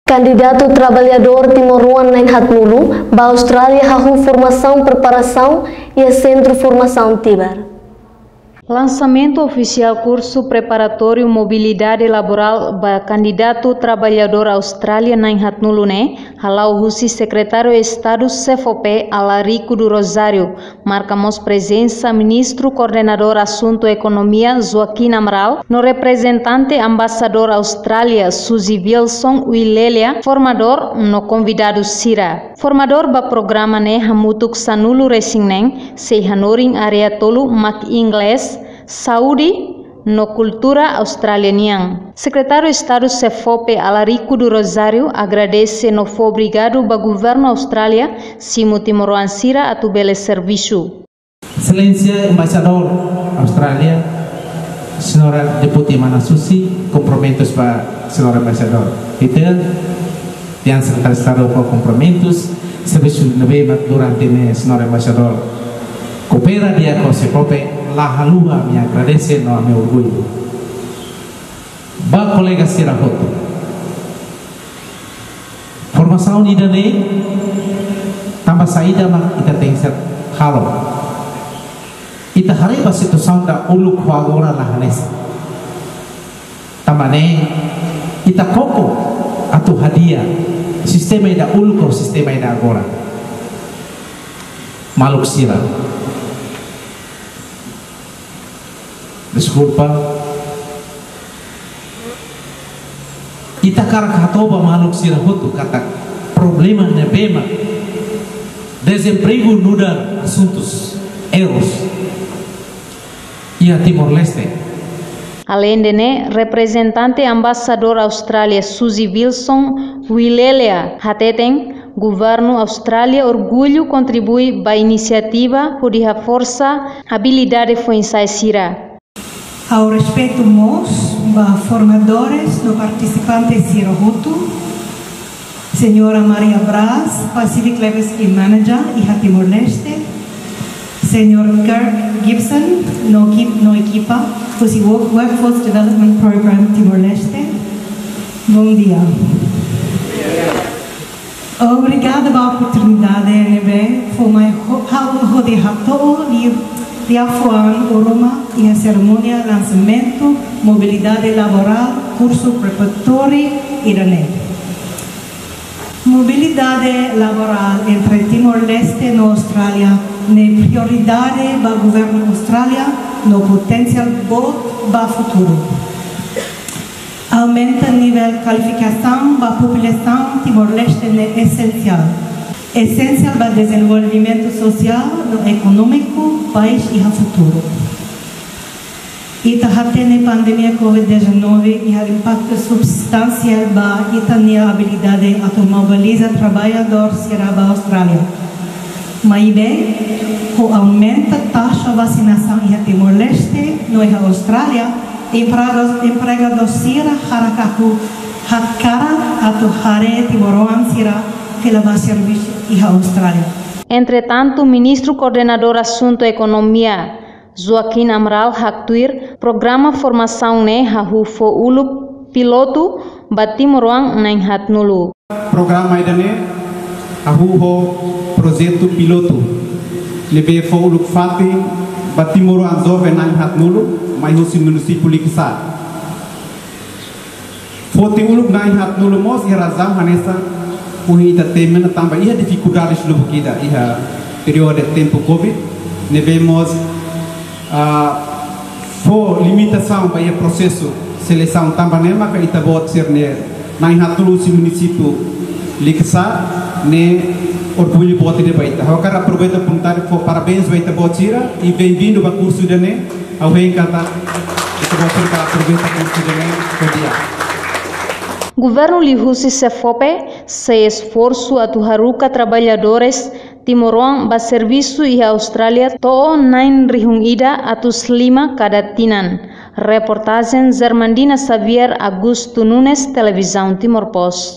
Candidato trabalhador timoruan Nain Hatnulu, ba Austrália hahu formação, preparação e a centro formação Tibar. Lançamento oficial curso preparatório mobilidade laboral ba candidato trabalhador Austrália Nain Hatnulu halau husi secretário de Estado CFOP Alarico do Rosário, marcamos presença ministro coordenador assunto economia Joaquim Amaral, no representante ambasador Austrália Suzy Wilson Wilelia, formador no convidado Sira. Formador ba programa hamutuk sanulu resing se hanoring area tolu mak inglês saúde no cultura australiana. Secretário de Estado CFOP Alarico do Rosário agradece no foi obrigado ba governo Austrália Simo Timoruan Sira atu bele serviço. Excelência Embaixador Austrália, Senhora Deputy Mana Susi, cumprimentos para Senhora Embaixador. Então, yang Secretário de Estado com cumprimentos, serviço durante Senhora Embaixador coopera dia com CFOP. La halua me agradece no meu orgulho. Ba colega Sira Hoto. Formação ni dane tambah saída mak kita tengser halo. Ita hari ba situação da uluk agora la hanes. Tamane ita koko atau hadiah sistema da uluk sistema da agora. Maluk Sira. Desculpa. Ita karakatoba maluk Sira Hoto kata problema nebema desemprego nuda assuntos euros e a Timor-Leste. Além de representante ambasador Austrália Suzy Wilson Wilelia hateten governo Austrália orgulho contribui ba iniciativa por a força habilidade foi Sira. Ao respeito nós, formadores no participante Sira Hoto, Senhora Maria Braz, Pacific Level Skill Manager e Timor-Leste, Senhor Kirk Gibson, no equipa, Workforce Development Program Timor-Leste. Bom dia. Obrigada pela oportunidade, NB, por me rodear Riafuan Oroma e a cerimônia lançamento mobilidade laboral curso preparatório Irané. Mobilidade laboral entre Timor-Leste e Austrália é prioridade para o governo Austrália no potencial bom para o futuro. Aumenta o nível de qualificação para a população Timor-Leste é essencial. Essencial para o desenvolvimento social, econômico, país e o futuro. Ita hatene pandemia COVID-19 e o impacto substancial para a habilidade a mobilizar trabalhadores para a Austrália. Mas bem, o aumento da taxa de vacinação em Timor-Leste, na Austrália, empregador Sira harakaku hakara atau hare Timoruan Sira que leva serviço e a Austrália. Entretanto, o ministro coordenador assunto economia Joaquim Amaral haktuir programa formação hahu fo ulu piloto Batimoruan Nain Hatnulu. Programa idane hahu ho projeto piloto lebe fo ulu fati Batimoruan Zove Nain Hatnulu mai husi município Liksa. Foti ulu Nain Hatnulu mos irazam hanesa puhi temen tambah ia dificuldades lubu kita ia periode tempo Covid nevemos for limitação para o processo seleção tambah nema que ita bot ser ne Nain Hatnulu si município Liksa ne orgulho bot de baita. Eu quero aproveitar para perguntar for parabéns baita botira e bem-vindo para curso de ne ao vem cantar ita bot para aproveitar curso de ne dia. Governo Lihusi CFOP se esforço a tuharuka trabalhadores Timoruan ba serviço e a Austrália to nain rihung ida atus 5 cada tinan. Reportagem Zermandina Xavier Augusto Nunes, Televisão Timor Post.